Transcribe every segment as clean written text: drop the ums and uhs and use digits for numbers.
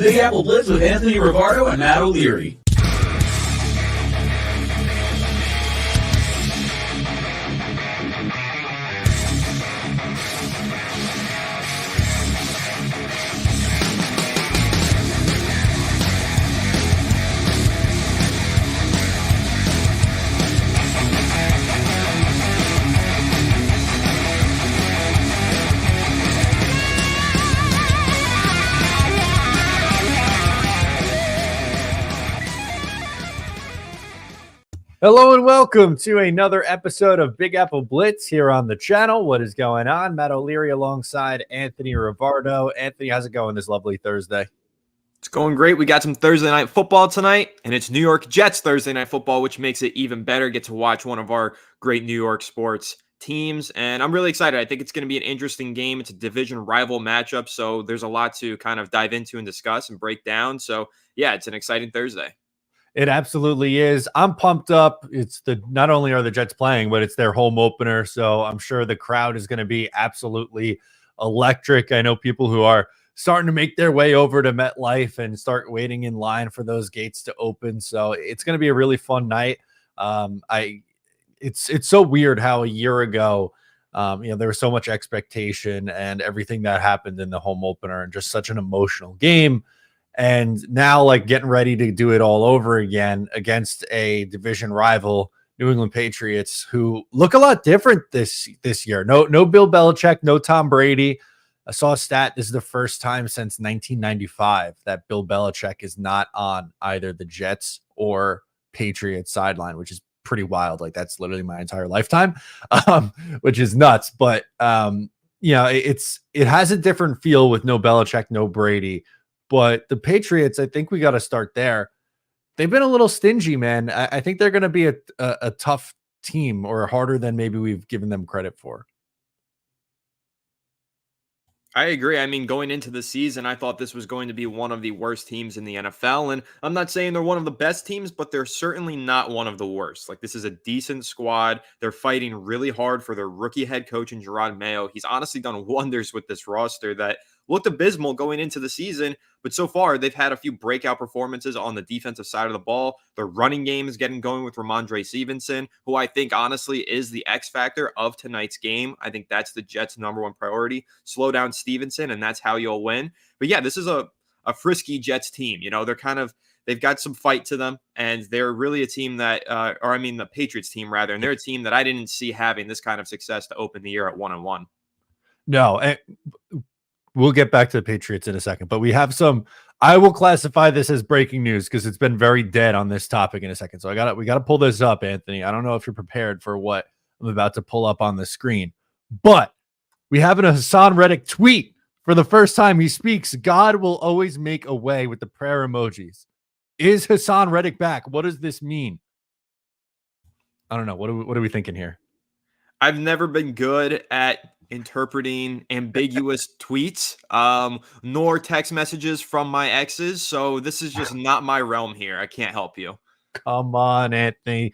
Big Apple Blitz with Anthony Rivardo and Matt O'Leary. Hello and welcome to another episode of Big Apple Blitz here on the channel. What is going on? Matt O'Leary alongside Anthony Rivardo. Anthony, how's it going this lovely Thursday? It's going great. We got some Thursday night football tonight, and it's New York Jets Thursday night football, which makes it even better. Get to watch one of our great New York sports teams, and I'm really excited. I think it's going to be an interesting game. It's a division rival matchup, so there's a lot to kind of dive into and discuss and break down. So, yeah, it's an exciting Thursday. It absolutely is. I'm pumped up. It's not only are the Jets playing, but it's their home opener. So I'm sure the crowd is going to be absolutely electric. I know people who are starting to make their way over to MetLife and start waiting in line for those gates to open. So it's going to be a really fun night. It's so weird how a year ago, there was so much expectation and everything that happened in the home opener and just such an emotional game. And now, like, getting ready to do it all over again against a division rival, New England Patriots, who look a lot different this year. No Bill Belichick, no Tom Brady. I saw a stat. This is the first time since 1995 that Bill Belichick is not on either the Jets or Patriots sideline, which is pretty wild. Like, that's literally my entire lifetime, which is nuts. But it has a different feel with no Belichick, no Brady. But the Patriots, I think we got to start there. They've been a little stingy, man. I think they're going to be a tough team, or harder than maybe we've given them credit for. I agree. I mean, going into the season, I thought this was going to be one of the worst teams in the NFL. And I'm not saying they're one of the best teams, but they're certainly not one of the worst. Like, this is a decent squad. They're fighting really hard for their rookie head coach in Gerard Mayo. He's honestly done wonders with this roster that looked abysmal going into the season. But so far, they've had a few breakout performances on the defensive side of the ball. Their running game is getting going with Ramondre Stevenson, who I think honestly is the X factor of tonight's game. I think that's the Jets' number one priority. Slow down Stevenson, and that's how you'll win. But yeah, this is a frisky Jets team. You know, they've got some fight to them, and they're really a team that, the Patriots team rather, and they're a team that I didn't see having this kind of success to open the year at 1-1. No, we'll get back to the Patriots in a second, but we have I will classify this as breaking news because it's been very dead on this topic in a second. So we got to pull this up, Anthony. I don't know if you're prepared for what I'm about to pull up on the screen, but we have a Hassan Reddick tweet. For the first time, he speaks, "God will always make a way," with the prayer emojis. Is Hassan Reddick back? What does this mean? I don't know. What are we thinking here? I've never been good at interpreting ambiguous tweets, nor text messages from my exes. So this is just not my realm here. I can't help you. Come on, Anthony.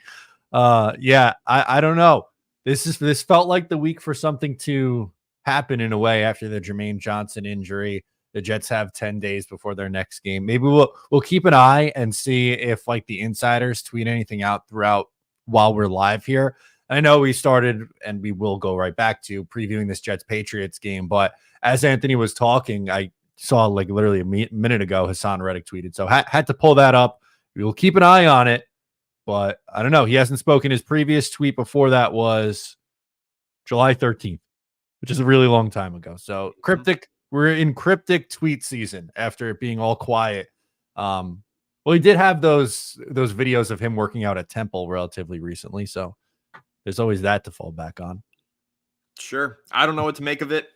I don't know. This felt like the week for something to happen in a way after the Jermaine Johnson injury. The Jets have 10 days before their next game. Maybe we'll keep an eye and see if, like, the insiders tweet anything out throughout while we're live here. I know we started, and we will go right back to previewing this Jets-Patriots game, but as Anthony was talking, I saw, like, literally a minute ago, Hassan Reddick tweeted. So had to pull that up. We will keep an eye on it, but I don't know. He hasn't spoken. His previous tweet before that was July 13th, which is a really long time ago. So cryptic. We're in cryptic tweet season after it being all quiet. Well, he did have those videos of him working out at Temple relatively recently, so there's always that to fall back on. Sure. I don't know what to make of it.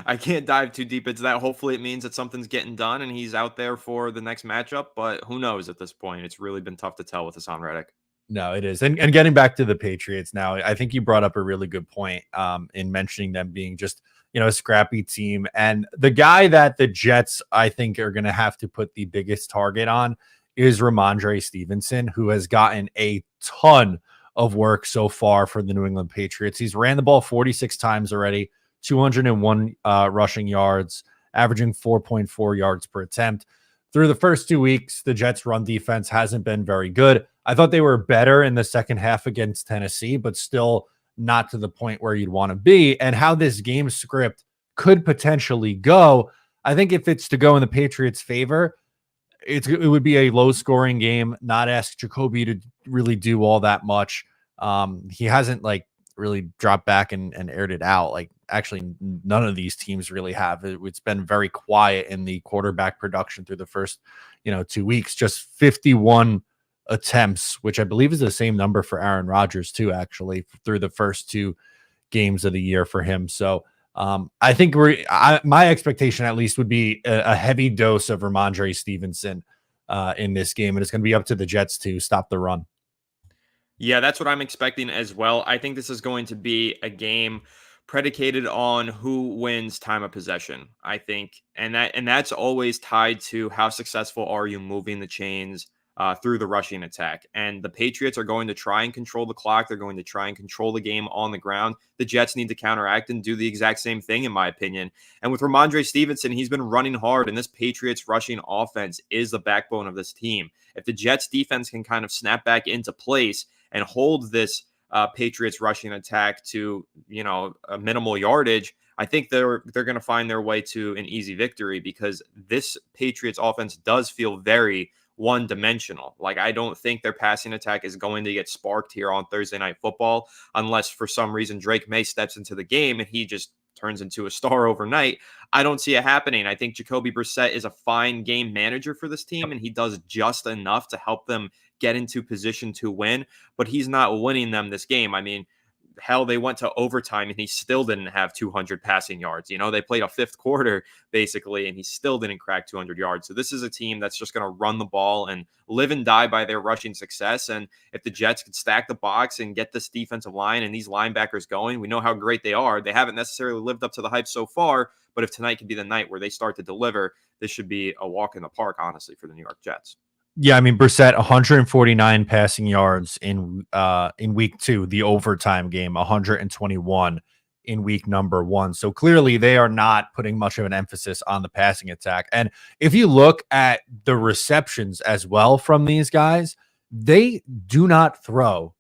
I can't dive too deep into that. Hopefully it means that something's getting done and he's out there for the next matchup, but who knows at this point? It's really been tough to tell with Hassan Reddick. No, it is. And getting back to the Patriots now, I think you brought up a really good point in mentioning them being just, a scrappy team. And the guy that the Jets, I think, are going to have to put the biggest target on is Ramondre Stevenson, who has gotten a ton of work so far for the New England Patriots. He's ran the ball 46 times already, 201 rushing yards, averaging 4.4 yards per attempt. Through the first 2 weeks, the Jets' run defense hasn't been very good. I thought they were better in the second half against Tennessee, but still not to the point where you'd want to be. And how this game script could potentially go, I think if it's to go in the Patriots' favor, it would be a low-scoring game, not ask Jacoby to really do all that much. He hasn't really dropped back and aired it out. Actually, none of these teams really have. It's been very quiet in the quarterback production through the first 2 weeks. Just 51 attempts, which I believe is the same number for Aaron Rodgers too, actually, through the first 2 games of the year for him. So I think my expectation at least would be a heavy dose of Ramondre Stevenson in this game, and it's going to be up to the Jets to stop the run. Yeah, that's what I'm expecting as well. I think this is going to be a game predicated on who wins time of possession. I think, and that's always tied to how successful are you moving the chains through the rushing attack. And the Patriots are going to try and control the clock. They're going to try and control the game on the ground. The Jets need to counteract and do the exact same thing, in my opinion. And with Ramondre Stevenson, he's been running hard, and this Patriots rushing offense is the backbone of this team. If the Jets defense can kind of snap back into place and hold this Patriots rushing attack to, a minimal yardage, I think they're going to find their way to an easy victory, because this Patriots offense does feel very one-dimensional. I don't think their passing attack is going to get sparked here on Thursday Night Football unless for some reason Drake May steps into the game and he just turns into a star overnight. I don't see it happening. I think Jacoby Brissett is a fine game manager for this team, and he does just enough to help them get into position to win, but he's not winning them this game. I mean, hell, they went to overtime and he still didn't have 200 passing yards. They played a fifth quarter basically, and he still didn't crack 200 yards. So this is a team that's just going to run the ball and live and die by their rushing success. And if the Jets could stack the box and get this defensive line and these linebackers going, we know how great they are. They haven't necessarily lived up to the hype so far, but if tonight could be the night where they start to deliver, this should be a walk in the park, honestly, for the New York Jets. Yeah, I mean, Brissett, 149 passing yards in week 2, the overtime game, 121 in week number 1. So clearly they are not putting much of an emphasis on the passing attack. And if you look at the receptions as well from these guys, they do not throw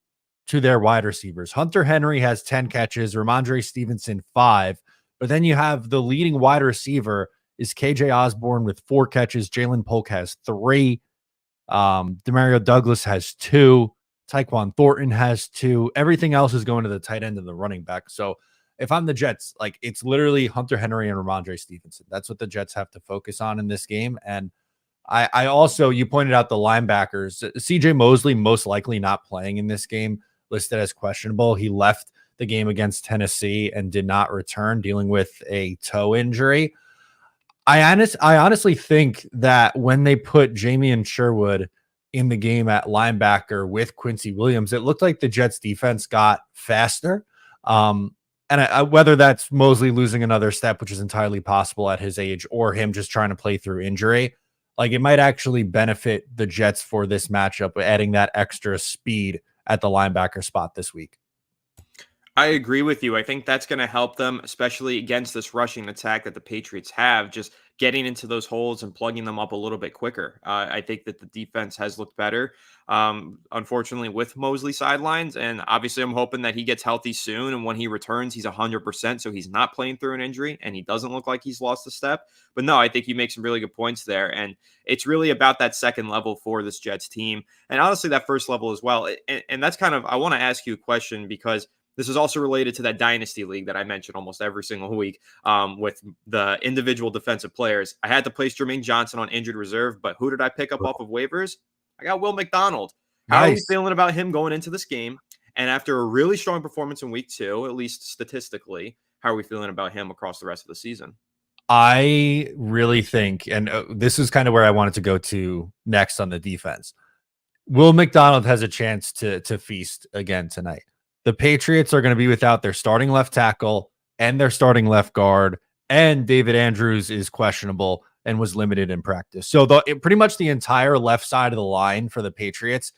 to their wide receivers. Hunter Henry has 10 catches, Ramondre Stevenson 5, but then you have the leading wide receiver is KJ Osborne with 4 catches, Jalen Polk has 3. Demario Douglas has 2. Tyquan Thornton has 2. Everything else is going to the tight end and the running back. So if I'm the Jets, it's literally Hunter Henry and Ramondre Stevenson. That's what the Jets have to focus on in this game. And I also, you pointed out the linebackers. CJ Mosley most likely not playing in this game, listed as questionable. He left the game against Tennessee and did not return, dealing with a toe injury. I honestly think that when they put Jamie Sherwood in the game at linebacker with Quincy Williams, it looked like the Jets defense got faster. Whether that's Mosley losing another step, which is entirely possible at his age, or him just trying to play through injury, it might actually benefit the Jets for this matchup, adding that extra speed at the linebacker spot this week. I agree with you. I think that's going to help them, especially against this rushing attack that the Patriots have, just getting into those holes and plugging them up a little bit quicker. I think that the defense has looked better, unfortunately, with Mosley sidelines. And obviously, I'm hoping that he gets healthy soon. And when he returns, he's 100%. So he's not playing through an injury and he doesn't look like he's lost a step. But no, I think you make some really good points there. And it's really about that second level for this Jets team. And honestly, that first level as well. And that's kind of, I want to ask you a question, because this is also related to that dynasty league that I mentioned almost every single week with the individual defensive players. I had to place Jermaine Johnson on injured reserve, but who did I pick up off of waivers? I got Will McDonald. How are we feeling about him going into this game? And after a really strong performance in week 2, at least statistically, how are we feeling about him across the rest of the season? I really think, and this is kind of where I wanted to go to next on the defense, Will McDonald has a chance to feast again tonight. The Patriots are going to be without their starting left tackle and their starting left guard, and David Andrews is questionable and was limited in practice. So pretty much the entire left side of the line for the Patriots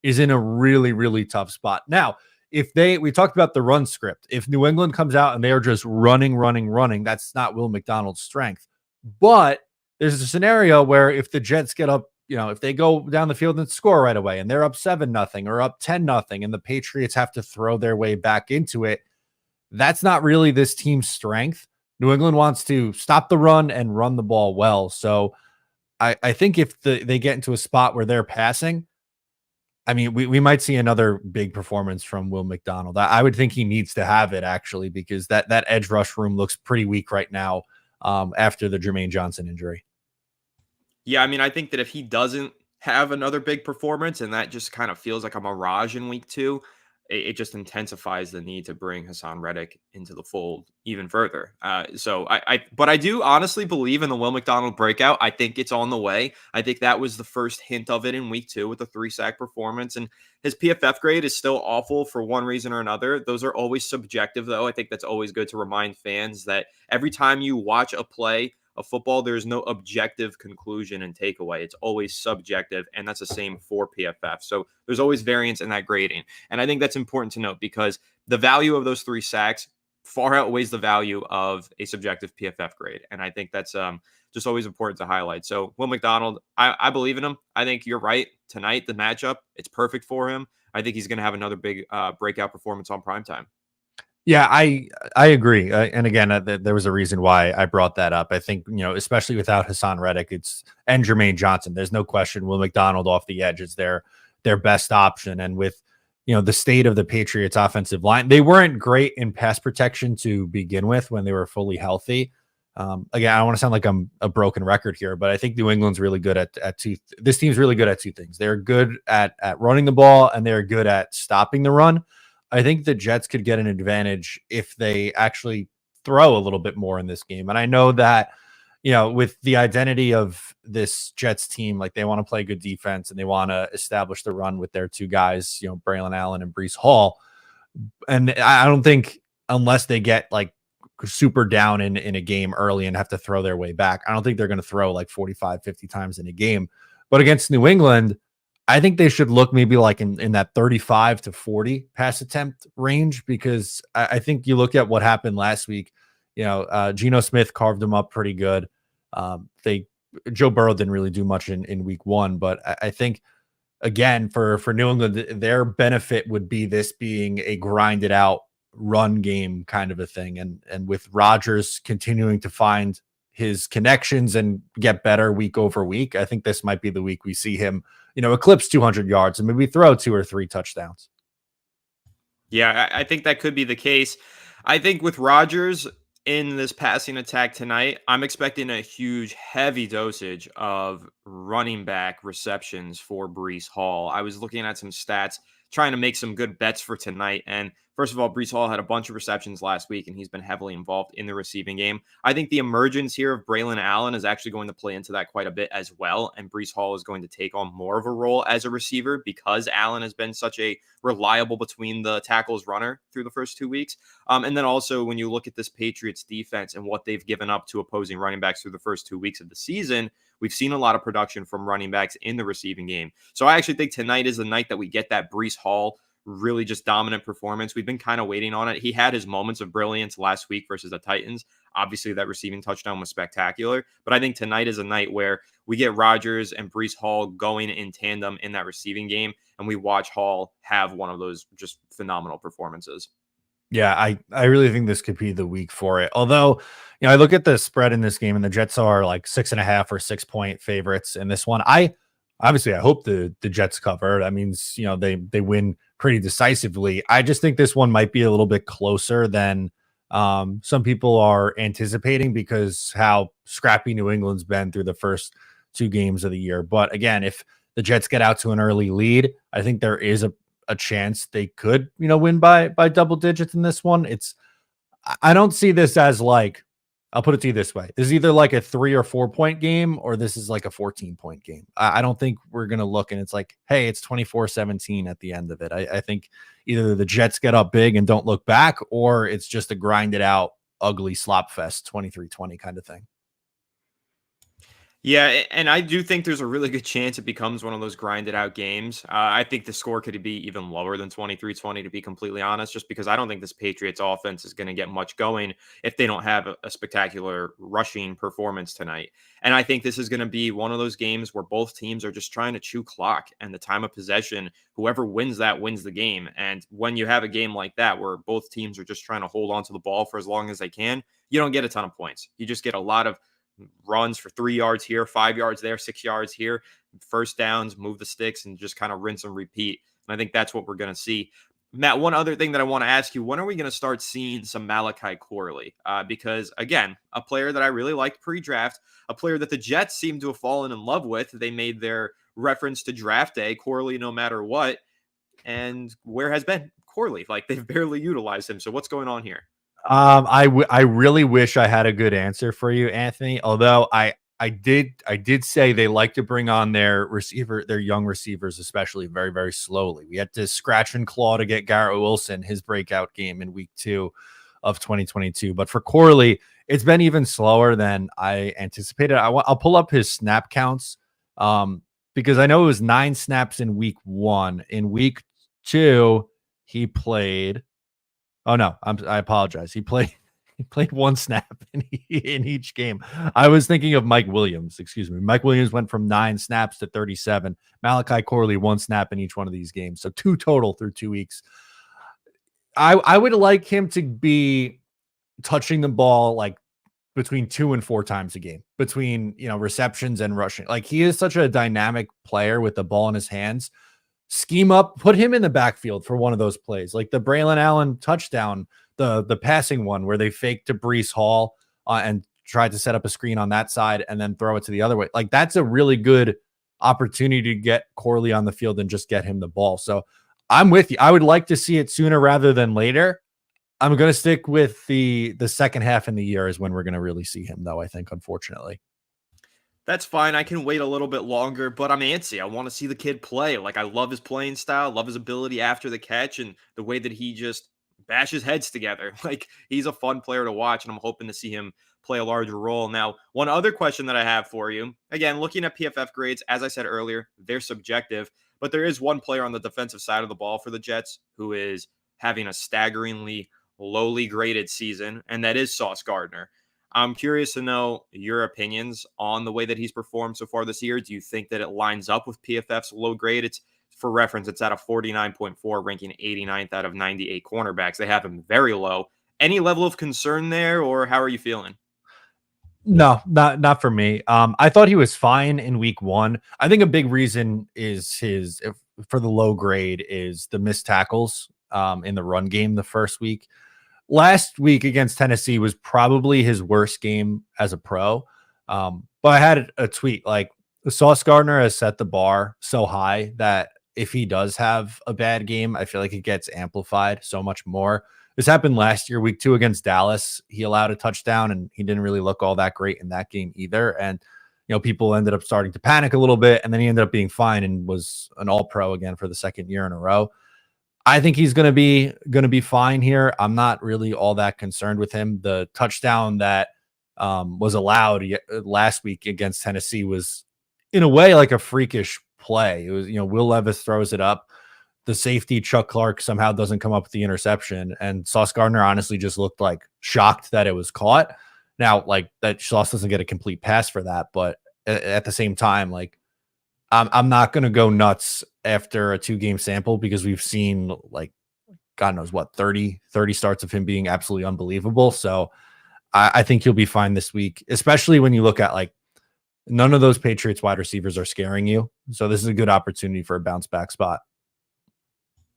is in a really, really tough spot. Now, we talked about the run script. If New England comes out and they are just running, that's not Will McDonald's strength. But there's a scenario where if the Jets get up, if they go down the field and score right away and they're up 7-0 or up 10-0 and the Patriots have to throw their way back into it, that's not really this team's strength. New England wants to stop the run and run the ball well. So I think if they get into a spot where they're passing, I mean, we might see another big performance from Will McDonald. I would think he needs to have it actually, because that edge rush room looks pretty weak right now after the Jermaine Johnson injury. Yeah, I mean, I think that if he doesn't have another big performance and that just kind of feels like a mirage in week 2, it just intensifies the need to bring Hassan Reddick into the fold even further. But I do honestly believe in the Will McDonald breakout. I think it's on the way. I think that was the first hint of it in week 2 with the 3-sack performance. And his PFF grade is still awful for one reason or another. Those are always subjective, though. I think that's always good to remind fans that every time you watch a play of football, there's no objective conclusion and takeaway. It's always subjective, and that's the same for PFF. So there's always variance in that grading. And I think that's important to note because the value of those 3 sacks far outweighs the value of a subjective PFF grade. And I think that's just always important to highlight. So Will McDonald, I believe in him. I think you're right. Tonight, the matchup, it's perfect for him. I think he's going to have another big breakout performance on primetime. Yeah, I agree. And again, there was a reason why I brought that up. I think, especially without Hassan Reddick, and Jermaine Johnson, there's no question Will McDonald off the edge is their best option. And with, the state of the Patriots offensive line, they weren't great in pass protection to begin with when they were fully healthy. Again, I don't want to sound like I'm a broken record here, but I think New England's really good at this team's really good at 2 things. They're good at running the ball and they're good at stopping the run. I think the Jets could get an advantage if they actually throw a little bit more in this game. And I know that, with the identity of this Jets team, like they want to play good defense and they want to establish the run with their 2 guys, Braylon Allen and Breece Hall. And I don't think unless they get like super down in a game early and have to throw their way back, I don't think they're going to throw like 45, 50 times in a game. But against New England, I think they should look maybe like in that 35 to 40 pass attempt range, because I think you look at what happened last week. Geno Smith carved them up pretty good. Joe Burrow didn't really do much in week 1, but I think again for New England, their benefit would be this being a grinded out run game kind of a thing, and with Rodgers continuing to find his connections and get better week over week, I think this might be the week we see him, eclipse 200 yards and maybe throw 2 or 3 touchdowns. Yeah, I think that could be the case. I think with Rodgers in this passing attack tonight, I'm expecting a huge, heavy dosage of running back receptions for Breece Hall. I was looking at some stats, trying to make some good bets for tonight. And first of all, Breece Hall had a bunch of receptions last week, and he's been heavily involved in the receiving game. I think the emergence here of Braylon Allen is actually going to play into that quite a bit as well. And Breece Hall is going to take on more of a role as a receiver because Allen has been such a reliable between the tackles runner through the first 2 weeks. And then also when you look at this Patriots defense and what they've given up to opposing running backs through the first 2 weeks of the season, we've seen a lot of production from running backs in the receiving game. So I actually think tonight is the night that we get that Breece Hall really just dominant performance. We've been kind of waiting on it. He had his moments of brilliance last week versus the Titans. Obviously, that receiving touchdown was spectacular. But I think tonight is a night where we get Rodgers and Breece Hall going in tandem in that receiving game, and we watch Hall have one of those just phenomenal performances. Yeah, I really think this could be the week for it. Although, I look at the spread in this game and the Jets are like 6.5 or 6-point favorites in this one. I hope the Jets cover. That means, they win pretty decisively. I just think this one might be a little bit closer than some people are anticipating because how scrappy New England's been through the first 2 games of the year. But again, if the Jets get out to an early lead, I think there is a chance they could, win by double digits in this one. I don't see this as like, I'll put it to you this way. This is either like a 3 or 4 point game, or this is like a 14-point game. I don't think we're going to look and it's like, hey, it's 24-17 at the end of it. I think either the Jets get up big and don't look back, or it's just a grinded out, ugly slop fest, 23-20 kind of thing. Yeah, and I do think there's a really good chance it becomes one of those grinded out games. I think the score could be even lower than 23-20, to be completely honest, just because I don't think this Patriots offense is going to get much going if they don't have a spectacular rushing performance tonight. And I think this is going to be one of those games where both teams are just trying to chew clock and the time of possession. Whoever wins that wins the game. And when you have a game like that where both teams are just trying to hold on to the ball for as long as they can, you don't get a ton of points. You just get a lot of runs for 3 yards here, 5 yards there, 6 yards here, first downs, move the sticks, and just kind of rinse and repeat. And I think that's what we're going to see. Matt, one other thing that I want to ask you, when are we going to start seeing some Malachi Corley? Because, again, a player that I really liked pre-draft, a player that the Jets seem to have fallen in love with. They made their reference to draft day, Corley no matter what. And where has been Corley? Like, they've barely utilized him. So what's going on here? I really wish I had a good answer for you, Anthony. Although I did say they like to bring on their young receivers, especially very, very slowly. We had to scratch and claw to get Garrett Wilson his breakout game in week 2 of 2022. But for Corley, it's been even slower than I anticipated. I'll pull up his snap counts because I know it was 9 snaps in week 1. In week 2, he played. Oh no, I apologize. He played 1 snap in each game. I was thinking of Mike Williams. Excuse me. Mike Williams went from 9 snaps to 37. Malachi Corley 1 snap in each one of these games, so 2 total through 2 weeks. I would like him to be touching the ball like between 2 and 4 times a game, between receptions and rushing. Like he is such a dynamic player with the ball in his hands. Scheme up, put him in the backfield for one of those plays, like the Braylon Allen touchdown, the passing one where they faked to Brees Hall and tried to set up a screen on that side and then throw it to the other way. Like that's a really good opportunity to get Corley on the field and just get him the ball. So I'm with you. I would like to see it sooner rather than later. I'm going to stick with the second half in the year is when we're going to really see him, though, I think, unfortunately. That's fine. I can wait a little bit longer, but I'm antsy. I want to see the kid play. Like, I love his playing style, love his ability after the catch, and the way that he just bashes heads together. Like, he's a fun player to watch, and I'm hoping to see him play a larger role. Now, one other question that I have for you, again, looking at PFF grades, as I said earlier, they're subjective, but there is one player on the defensive side of the ball for the Jets who is having a staggeringly lowly graded season, and that is Sauce Gardner. I'm curious to know your opinions on the way that he's performed so far this year. Do you think that it lines up with PFF's low grade? It's for reference, it's at a 49.4, ranking 89th out of 98 cornerbacks. They have him very low. Any level of concern there, or how are you feeling? No, not for me. I thought he was fine in week 1. I think a big reason is for the low grade is the missed tackles in the run game the first week. Last week against Tennessee was probably his worst game as a pro. But I had a tweet like Sauce Gardner has set the bar so high that if he does have a bad game, I feel like it gets amplified so much more. This happened last year, week 2 against Dallas. He allowed a touchdown and he didn't really look all that great in that game either. And, people ended up starting to panic a little bit and then he ended up being fine and was an all pro again for the second year in a row. I think he's going to be fine here. I'm not really all that concerned with him. The touchdown that was allowed last week against Tennessee was in a way like a freakish play. It was, Will Levis throws it up. The safety Chuck Clark somehow doesn't come up with the interception, and Sauce Gardner honestly just looked like shocked that it was caught. Now, like that Sauce doesn't get a complete pass for that, but at the same time, like I'm not going to go nuts after a 2-game sample because we've seen like God knows what 30 starts of him being absolutely unbelievable. So I think he'll be fine this week, especially when you look at like none of those Patriots wide receivers are scaring you. So this is a good opportunity for a bounce back spot.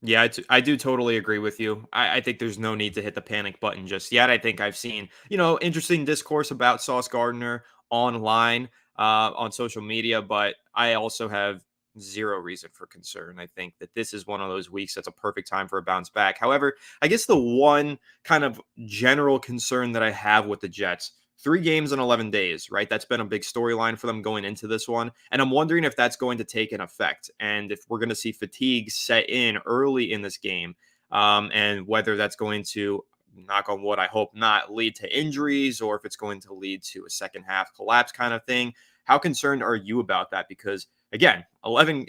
Yeah, I do totally agree with you. I think there's no need to hit the panic button just yet. I think I've seen, interesting discourse about Sauce Gardner online on social media, but I also have zero reason for concern. I think that this is one of those weeks that's a perfect time for a bounce back. However, I guess the one kind of general concern that I have with the Jets, 3 games in 11 days, right? That's been a big storyline for them going into this one. And I'm wondering if that's going to take an effect and if we're going to see fatigue set in early in this game, and whether that's going to, knock on wood, I hope not, lead to injuries or if it's going to lead to a second half collapse kind of thing. How concerned are you about that? Because again, 11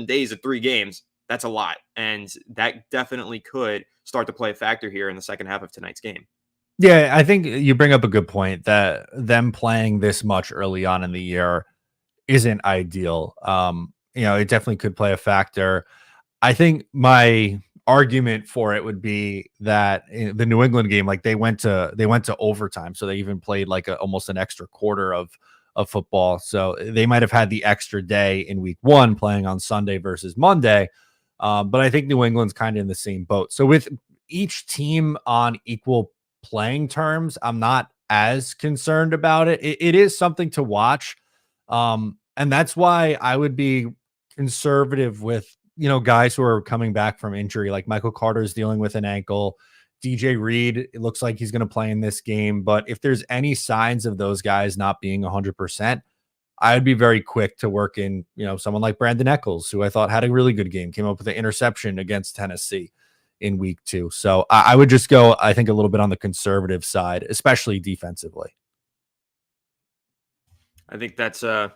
days of 3 games, that's a lot. And that definitely could start to play a factor here in the second half of tonight's game. Yeah, I think you bring up a good point that them playing this much early on in the year isn't ideal. It definitely could play a factor. I think my argument for it would be that in the New England game, like they went to overtime, so they even played like almost an extra quarter of football. So they might have had the extra day in week 1 playing on Sunday versus Monday. But I think New England's kind of in the same boat. So with each team on equal playing terms, I'm not as concerned about it. It is something to watch. And that's why I would be conservative with, guys who are coming back from injury, like Michael Carter is dealing with an ankle. DJ Reed, it looks like he's going to play in this game. But if there's any signs of those guys not being 100%, I would be very quick to work in, someone like Brandon Eccles, who I thought had a really good game, came up with an interception against Tennessee in week 2. So I would just go, I think, a little bit on the conservative side, especially defensively. I think that's the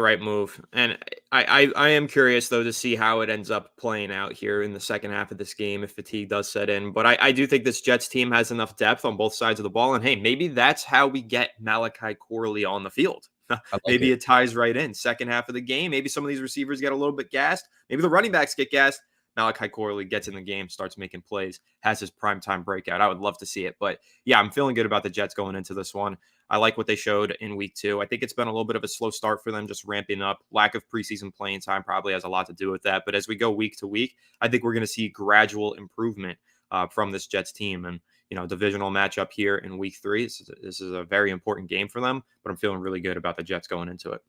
right move. And I am curious though to see how it ends up playing out here in the second half of this game if fatigue does set in. But I do think this Jets team has enough depth on both sides of the ball. And hey, maybe that's how we get Malachi Corley on the field. Maybe it ties right in. Second half of the game, maybe some of these receivers get a little bit gassed. Maybe the running backs get gassed. Malachi Corley gets in the game, starts making plays, has his primetime breakout. I would love to see it. But yeah, I'm feeling good about the Jets going into this one. I like what they showed in week 2. I think it's been a little bit of a slow start for them, just ramping up. Lack of preseason playing time probably has a lot to do with that. But as we go week to week, I think we're going to see gradual improvement from this Jets team. And, divisional matchup here in week 3. This is a very important game for them, but I'm feeling really good about the Jets going into it.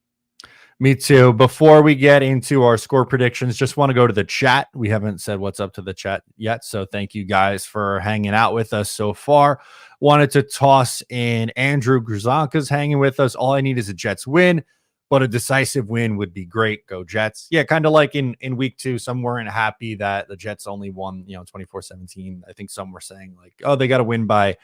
Me too. Before we get into our score predictions, just want to go to the chat. We haven't said what's up to the chat yet, so thank you guys for hanging out with us so far. Wanted to toss in Andrew Grzanka's hanging with us. All I need is a Jets win, but a decisive win would be great. Go Jets. Yeah, kind of like in week 2, some weren't happy that the Jets only won, 24-17. I think some were saying like, oh, they got to win by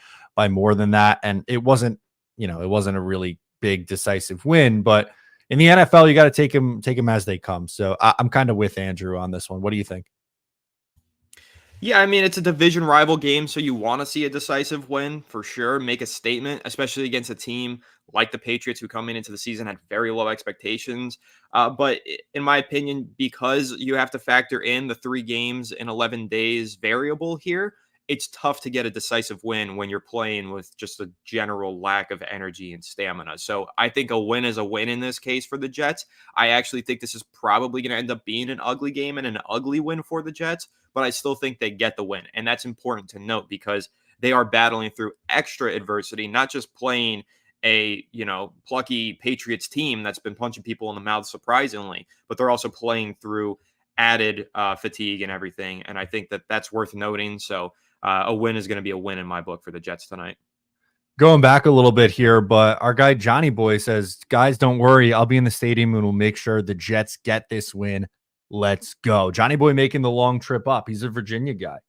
more than that. And it wasn't a really big decisive win, but in the NFL, you got to take them as they come. So I'm kind of with Andrew on this one. What do you think? Yeah, I mean, it's a division rival game, so you want to see a decisive win for sure, make a statement, especially against a team like the Patriots who coming into the season had very low expectations. But in my opinion, because you have to factor in the 3 games in 11 days variable here, it's tough to get a decisive win when you're playing with just a general lack of energy and stamina. So I think a win is a win in this case for the Jets. I actually think this is probably going to end up being an ugly game and an ugly win for the Jets, but I still think they get the win. And that's important to note because they are battling through extra adversity, not just playing a, plucky Patriots team that's been punching people in the mouth surprisingly, but they're also playing through added fatigue and everything. And I think that that's worth noting. So a win is going to be a win in my book for the Jets tonight. Going back a little bit here, but our guy Johnny Boy says, guys, don't worry. I'll be in the stadium and we'll make sure the Jets get this win. Let's go. Johnny Boy making the long trip up. He's a Virginia guy.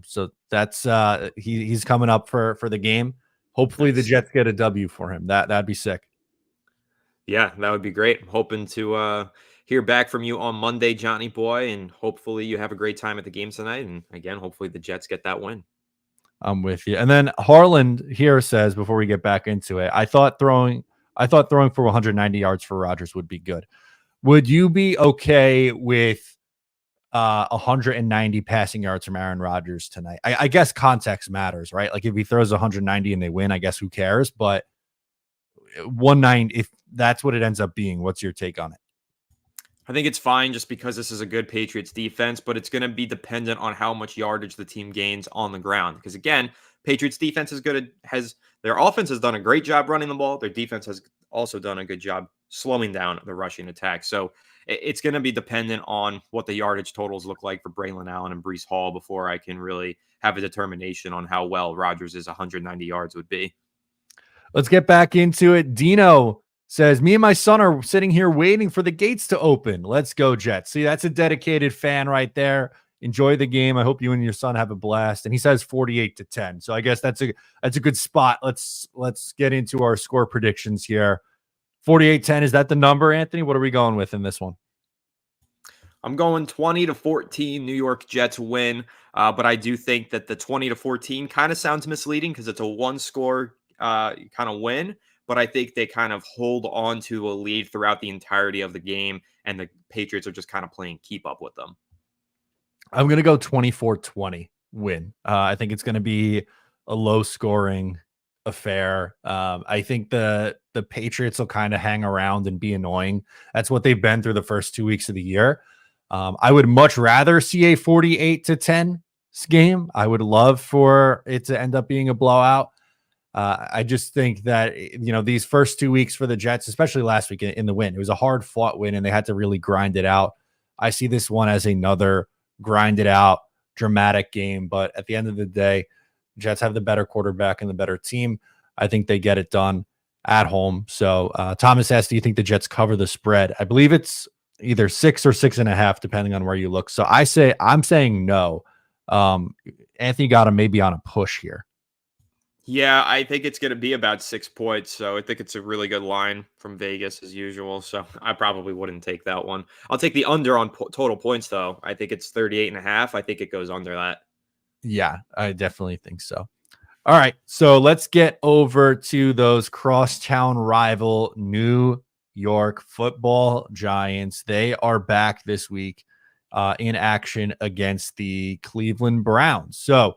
So that's he's coming up for the game. Hopefully the Jets get a W for him. That'd be sick. Yeah, that would be great. I'm hoping to hear back from you on Monday, Johnny Boy, and hopefully you have a great time at the game tonight. And again, hopefully the Jets get that win. I'm with you. And then Harland here says, before we get back into it, I thought throwing for 190 yards for Rodgers would be good. Would you be okay with 190 passing yards from Aaron Rodgers tonight? I guess context matters, right? Like if he throws 190 and they win, I guess who cares? But 190, if that's what it ends up being, what's your take on it? I think it's fine just because this is a good Patriots defense, but it's going to be dependent on how much yardage the team gains on the ground. Because again, Patriots defense is good. Their offense has done a great job running the ball. Their defense has also done a good job slowing down the rushing attack. So it's going to be dependent on what the yardage totals look like for Braylon Allen and Breece Hall before I can really have a determination on how well Rodgers' 190 yards would be. Let's get back into it. Dino says, me and my son are sitting here waiting for the gates to open. Let's go, Jets. See, that's a dedicated fan right there. Enjoy the game. I hope you and your son have a blast. And he says 48-10. So I guess that's a good spot. Let's get into our score predictions here. 48-10, is that the number, Anthony? What are we going with in this one? I'm going 20-14 New York Jets win, but I do think that the 20-14 kind of sounds misleading because it's a one-score kind of win, but I think they kind of hold on to a lead throughout the entirety of the game, and the Patriots are just kind of playing keep up with them. I'm going to go 24-20 win. I think it's going to be a low-scoring affair. I think the Patriots will kind of hang around and be annoying. That's what they've been through the first 2 weeks of the year. I would much rather see a 48-10 game. I would love for it to end up being a blowout. I just think that, these first 2 weeks for the Jets, especially last week in the win, it was a hard fought win and they had to really grind it out. I see this one as another grind it out, dramatic game. But at the end of the day, Jets have the better quarterback and the better team. I think they get it done at home. So Thomas asked, do you think the Jets cover the spread? I believe it's either 6 or 6.5, depending on where you look. So I'm saying no. Anthony got him maybe on a push here. Yeah, I think it's going to be about 6 points. So I think it's a really good line from Vegas as usual. So I probably wouldn't take that one. I'll take the under on total points, though. I think it's 38.5. I think it goes under that. Yeah, I definitely think so. All right, so let's get over to those crosstown rival New York Football Giants. They are back this week in action against the Cleveland Browns. So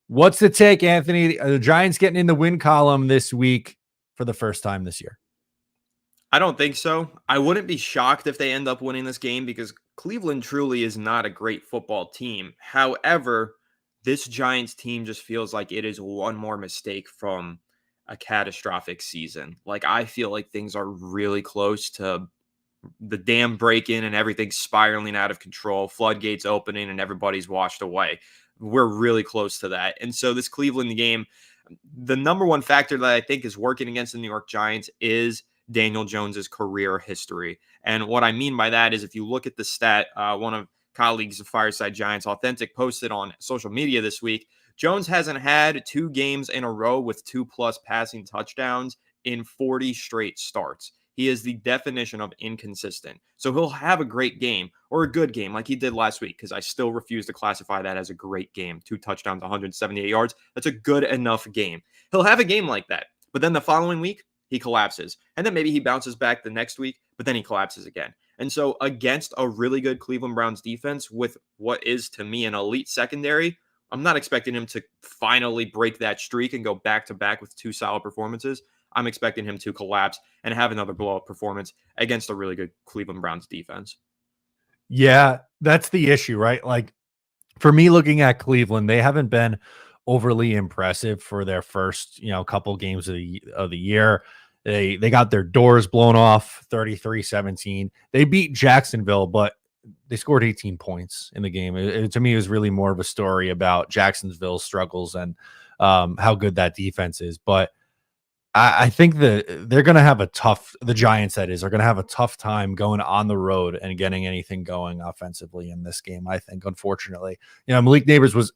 what's the take, Anthony? Are the Giants getting in the win column this week for the first time this year? I don't think so. I wouldn't be shocked if they end up winning this game because Cleveland truly is not a great football team. However, this Giants team just feels like it is one more mistake from a catastrophic season. Like, I feel like things are really close to the dam breaking and everything's spiraling out of control, floodgates opening, and everybody's washed away. We're really close to that. And so, this Cleveland game, the number one factor that I think is working against the New York Giants is Daniel Jones's career history. And what I mean by that is if you look at the stat, one of colleagues of Fireside Giants Authentic posted on social media this week, Jones hasn't had 2 games in a row with 2+ passing touchdowns in 40 straight starts. He is the definition of inconsistent. So he'll have a great game or a good game like he did last week, because I still refuse to classify that as a great game. 2 touchdowns, 178 yards. That's a good enough game. He'll have a game like that. But then the following week, he collapses. And then maybe he bounces back the next week, but then he collapses again. And so against a really good Cleveland Browns defense with what is to me an elite secondary, I'm not expecting him to finally break that streak and go back to back with 2 solid performances. I'm expecting him to collapse and have another blowout performance against a really good Cleveland Browns defense. Yeah, that's the issue, right? Like, for me, looking at Cleveland, they haven't been overly impressive for their first, couple games of the year. They got their doors blown off 33-17. They beat Jacksonville, but they scored 18 points in the game. To me, it was really more of a story about Jacksonville's struggles and how good that defense is. But I think that they're going to have the Giants, that is, are going to have a tough time going on the road and getting anything going offensively in this game. I think, unfortunately, Malik Neighbors was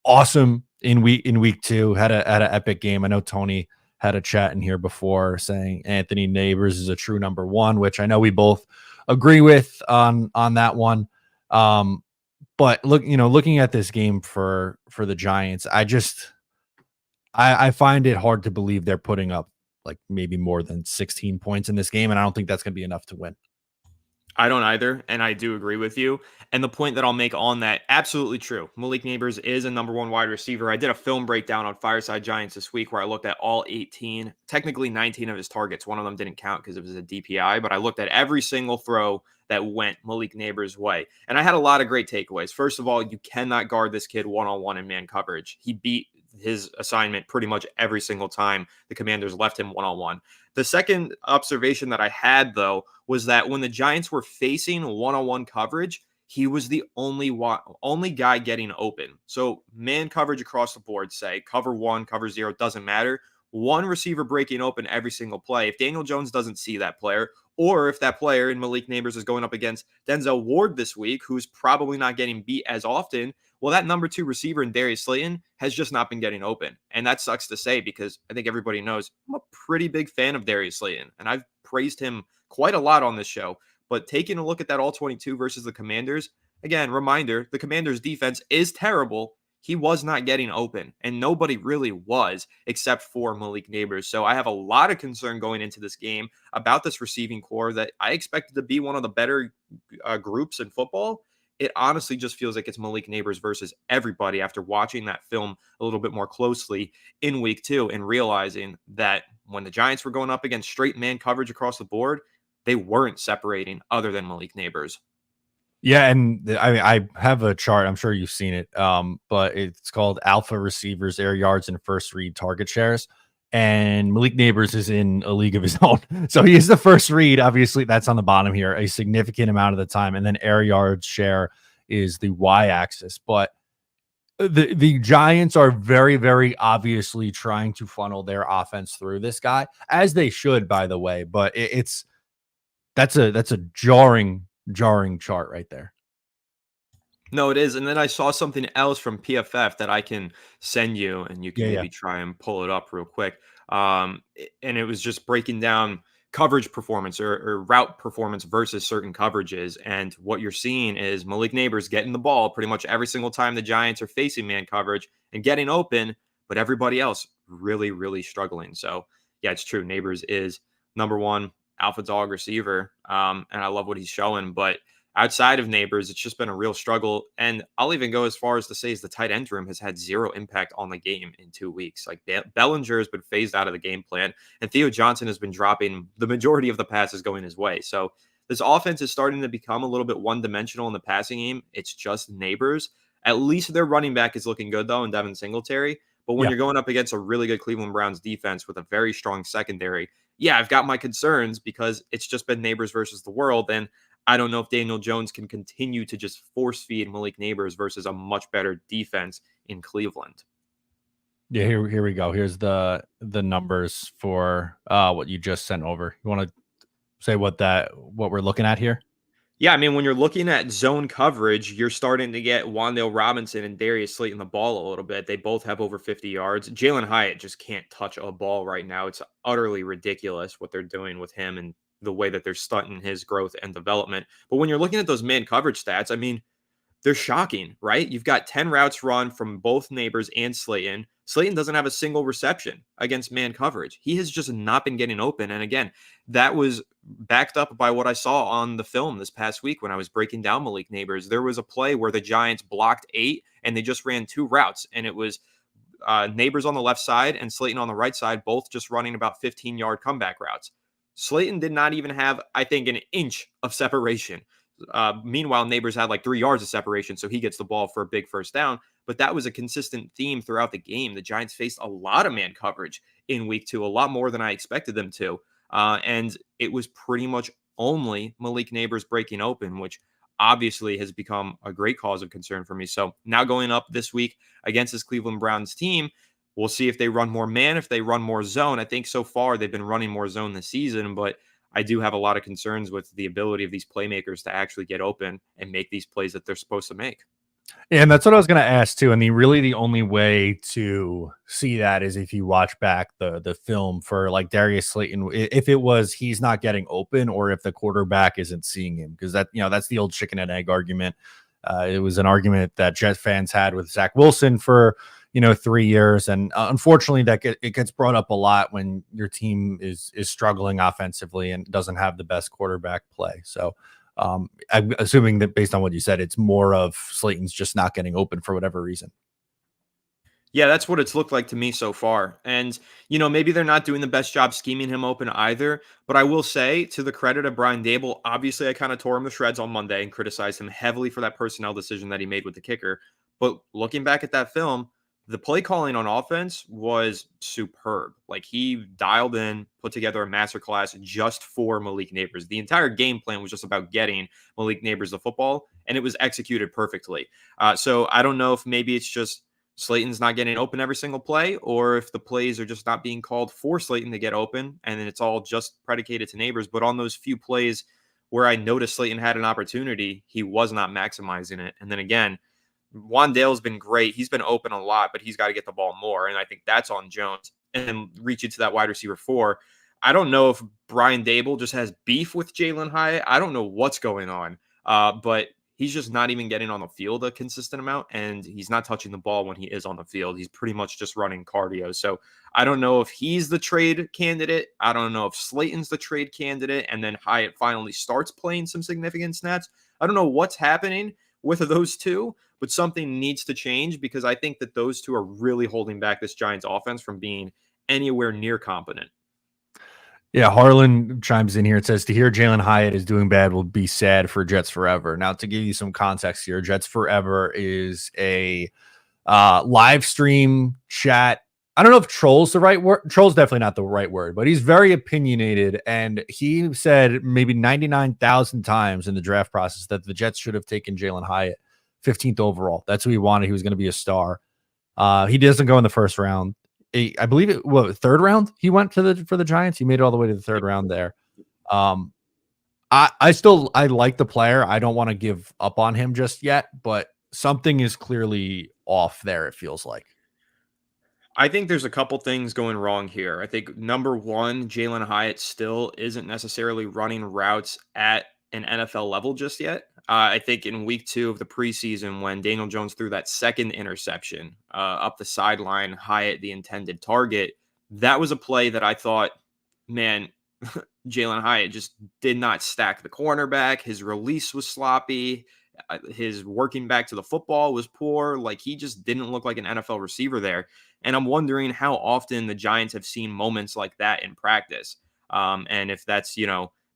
awesome in week 2, had an epic game. I know Tony had a chat in here before saying Anthony Neighbors is a true number 1, which I know we both agree with on that one. But looking at this game for the Giants, I find it hard to believe they're putting up like maybe more than 16 points in this game, and I don't think that's going to be enough to win. I don't either, and I do agree with you. And the point that I'll make on that, absolutely true. Malik Neighbors is a number 1 wide receiver. I did a film breakdown on Fireside Giants this week where I looked at all 18, technically 19 of his targets. One of them didn't count because it was a DPI, but I looked at every single throw that went Malik Neighbors' way. And I had a lot of great takeaways. First of all, you cannot guard this kid one-on-one in man coverage. He beat his assignment pretty much every single time the Commanders left him one-on-one. The second observation that I had, though, was that when the Giants were facing one-on-one coverage, he was the only guy getting open. So man coverage across the board, say cover 1, cover 0, doesn't matter. one receiver breaking open every single play. If Daniel Jones doesn't see that player, or if that player in Malik Neighbors is going up against Denzel Ward this week, who's probably not getting beat as often, well, that number 2 receiver in Darius Slayton has just not been getting open. And that sucks to say because I think everybody knows I'm a pretty big fan of Darius Slayton, and I've praised him quite a lot on this show. But taking a look at that all 22 versus the Commanders, again, reminder, the Commanders' defense is terrible. He was not getting open, and nobody really was except for Malik Neighbors. So I have a lot of concern going into this game about this receiving core that I expected to be one of the better groups in football. It honestly just feels like it's Malik Neighbors versus everybody after watching that film a little bit more closely in week 2 and realizing that when the Giants were going up against straight man coverage across the board, they weren't separating other than Malik Neighbors. Yeah, and I have a chart. I'm sure you've seen it, but it's called Alpha Receivers, Air Yards, and First Read Target Shares. And Malik Neighbors is in a league of his own. So he is the first read. Obviously, that's on the bottom here, a significant amount of the time. And then Air Yards share is the Y-axis. But the Giants are very, very obviously trying to funnel their offense through this guy, as they should, by the way. But that's a jarring chart right there. No, it is. And then I saw something else from PFF that I can send you, and you can maybe try and pull it up real quick. And it was just breaking down coverage performance or route performance versus certain coverages. And what you're seeing is Malik Neighbors getting the ball pretty much every single time the Giants are facing man coverage and getting open, but everybody else really, really struggling. So yeah, it's true. Neighbors is number 1 alpha dog receiver. And I love what he's showing, but outside of Neighbors, it's just been a real struggle. And I'll even go as far as to say is the tight end room has had 0 impact on the game in 2 weeks. Like Bellinger has been phased out of the game plan, and Theo Johnson has been dropping the majority of the passes going his way. So this offense is starting to become a little bit one-dimensional in the passing game. It's just Neighbors. At least their running back is looking good, though, in Devin Singletary. But when you're going up against a really good Cleveland Browns defense with a very strong secondary, yeah, I've got my concerns because it's just been Neighbors versus the world. And I don't know if Daniel Jones can continue to just force feed Malik Neighbors versus a much better defense in Cleveland. Yeah, here we go. Here's the numbers for what you just sent over. You want to say what we're looking at here? Yeah, I mean, when you're looking at zone coverage, you're starting to get Wan'Dale Robinson and Darius Slayton the ball a little bit. They both have over 50 yards. Jalen Hyatt just can't touch a ball right now. It's utterly ridiculous what they're doing with him and the way that they're stunting his growth and development. But when you're looking at those man coverage stats, I mean, they're shocking, right? You've got 10 routes run from both Neighbors and Slayton. Slayton doesn't have a single reception against man coverage. He has just not been getting open. And again, that was backed up by what I saw on the film this past week when I was breaking down Malik Neighbors. There was a play where the Giants blocked 8 and they just ran 2 routes. And it was Neighbors on the left side and Slayton on the right side, both just running about 15-yard comeback routes. Slayton did not even have, I think, an inch of separation. Meanwhile, Neighbors had like 3 yards of separation, so he gets the ball for a big first down. But that was a consistent theme throughout the game. The Giants faced a lot of man coverage in week 2, a lot more than I expected them to. And it was pretty much only Malik Neighbors breaking open, which obviously has become a great cause of concern for me. So now going up this week against this Cleveland Browns team, we'll see if they run more man, if they run more zone. I think so far they've been running more zone this season, but I do have a lot of concerns with the ability of these playmakers to actually get open and make these plays that they're supposed to make. And that's what I was going to ask too. And the only way to see that is if you watch back the film for like Darius Slayton, if it was he's not getting open or if the quarterback isn't seeing him, because that's the old chicken and egg argument. It was an argument that Jet fans had with Zach Wilson for 3 years, and unfortunately it gets brought up a lot when your team is struggling offensively and doesn't have the best quarterback play. So I'm assuming that based on what you said, it's more of Slayton's just not getting open for whatever reason. Yeah, that's what it's looked like to me so far. And, maybe they're not doing the best job scheming him open either. But I will say, to the credit of Brian Dable, obviously I kind of tore him to shreds on Monday and criticized him heavily for that personnel decision that he made with the kicker. But looking back at that film, the play calling on offense was superb. Like he dialed in, put together a masterclass just for Malik Neighbors. The entire game plan was just about getting Malik Neighbors the football, and it was executed perfectly. So I don't know if maybe it's just Slayton's not getting open every single play, or if the plays are just not being called for Slayton to get open, and then it's all just predicated to Neighbors. But on those few plays where I noticed Slayton had an opportunity, he was not maximizing it. And then again, Wandale's been great. He's been open a lot, but he's got to get the ball more. And I think that's on Jones. And then reach into that wide receiver 4. I don't know if Brian Dable just has beef with Jalen Hyatt. I don't know what's going on. But he's just not even getting on the field a consistent amount, and he's not touching the ball when he is on the field. He's pretty much just running cardio. So I don't know if he's the trade candidate. I don't know if Slayton's the trade candidate, and then Hyatt finally starts playing some significant snaps. I don't know what's happening with those two, but something needs to change because I think that those two are really holding back this Giants offense from being anywhere near competent. Yeah, Harlan chimes in here. It says, to hear Jalen Hyatt is doing bad will be sad for Jets Forever. Now, to give you some context here, Jets Forever is a live stream chat. I don't know if troll's the right word. Troll's definitely not the right word, but he's very opinionated. And he said maybe 99,000 times in the draft process that the Jets should have taken Jalen Hyatt 15th overall. That's who he wanted. He was going to be a star. He doesn't go in the first round. I believe it was third round. He went for the Giants. He made it all the way to the third round there. I like the player. I don't want to give up on him just yet, but something is clearly off there. It feels like. I think there's a couple things going wrong here. I think number one, Jalen Hyatt still isn't necessarily running routes at an NFL level just yet. I think in week 2 of the preseason, when Daniel Jones threw that second interception up the sideline, Hyatt, the intended target, that was a play that I thought, man, Jalen Hyatt just did not stack the cornerback. His release was sloppy. His working back to the football was poor. Like, he just didn't look like an NFL receiver there. And I'm wondering how often the Giants have seen moments like that in practice. And if that's,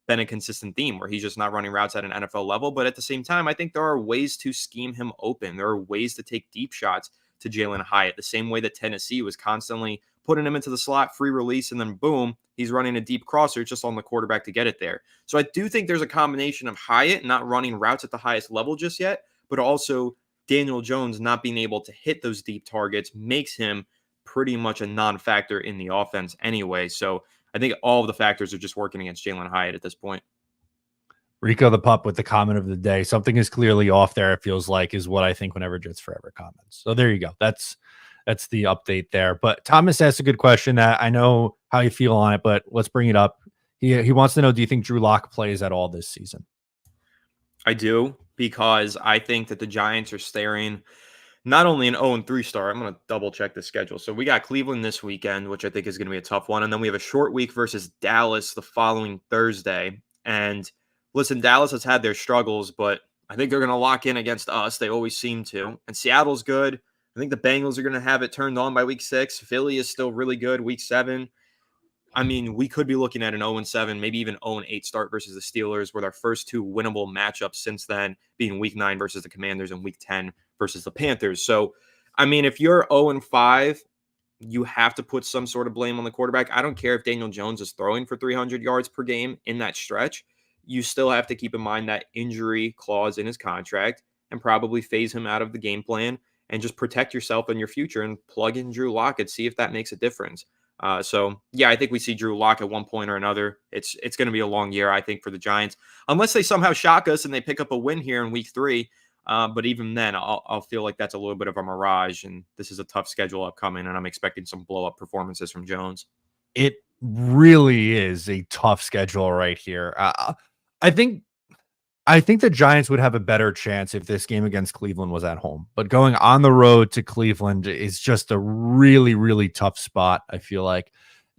been a consistent theme where he's just not running routes at an NFL level. But at the same time, I think there are ways to scheme him open. There are ways to take deep shots to Jalen Hyatt, the same way that Tennessee was constantly putting him into the slot, free release, and then boom, he's running a deep crosser just on the quarterback to get it there. So I do think there's a combination of Hyatt not running routes at the highest level just yet, but also Daniel Jones not being able to hit those deep targets makes him pretty much a non-factor in the offense anyway. So I think all of the factors are just working against Jalen Hyatt at this point. Rico the Pup with the comment of the day. Something is clearly off there, it feels like, is what I think whenever Jets Forever comments. So there you go. That's the update there. But Thomas asked a good question. I know how you feel on it, but let's bring it up. He wants to know, do you think Drew Lock plays at all this season? I do, because I think that the Giants are staring not only an 0-3 start. I'm going to double check the schedule. So we got Cleveland this weekend, which I think is going to be a tough one. And then we have a short week versus Dallas the following Thursday. And listen, Dallas has had their struggles, but I think they're going to lock in against us. They always seem to. And Seattle's good. I think the Bengals are going to have it turned on by week 6. Philly is still really good week 7. I mean, we could be looking at an 0-7, maybe even 0-8 start versus the Steelers, with our first 2 winnable matchups since then being week 9 versus the Commanders and week 10 versus the Panthers. So, I mean, if you're 0-5, you have to put some sort of blame on the quarterback. I don't care if Daniel Jones is throwing for 300 yards per game in that stretch. You still have to keep in mind that injury clause in his contract and probably phase him out of the game plan and just protect yourself and your future and plug in Drew Lock and see if that makes a difference. So, yeah, I think we see Drew Lock at one point or another. It's going to be a long year, I think, for the Giants, unless they somehow shock us and they pick up a win here in week 3. But even then, I'll feel like that's a little bit of a mirage, and this is a tough schedule upcoming, and I'm expecting some blow-up performances from Jones. It really is a tough schedule right here. I think the Giants would have a better chance if this game against Cleveland was at home. But going on the road to Cleveland is just a really, really tough spot, I feel like.